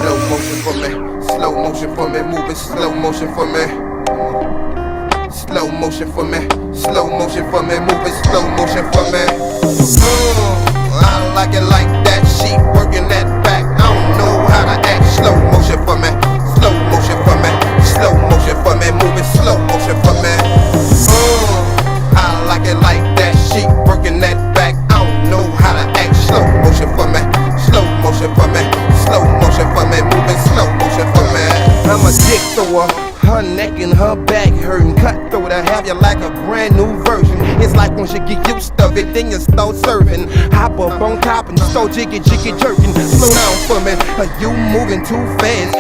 Slow motion for me, slow motion for me, moving slow motion for me. Slow motion for me, slow motion for me, moving slow motion for me. I like it like that, she working that back. I don't know how to act. Slow motion for me, slow motion for me, slow motion for me, moving slow motion for me. I like it like that, she working that back. I don't know how to act. Slow motion for me, slow motion for me, slow motion for me, moving slow motion for me. I'm a dick thrower. Her neck and her back hurting, cutthroat. I have you like a brand new version. It's like once you get used to it, then you start serving. Hop up on top and start jiggy jerking. Slow down for me, are you moving too fast?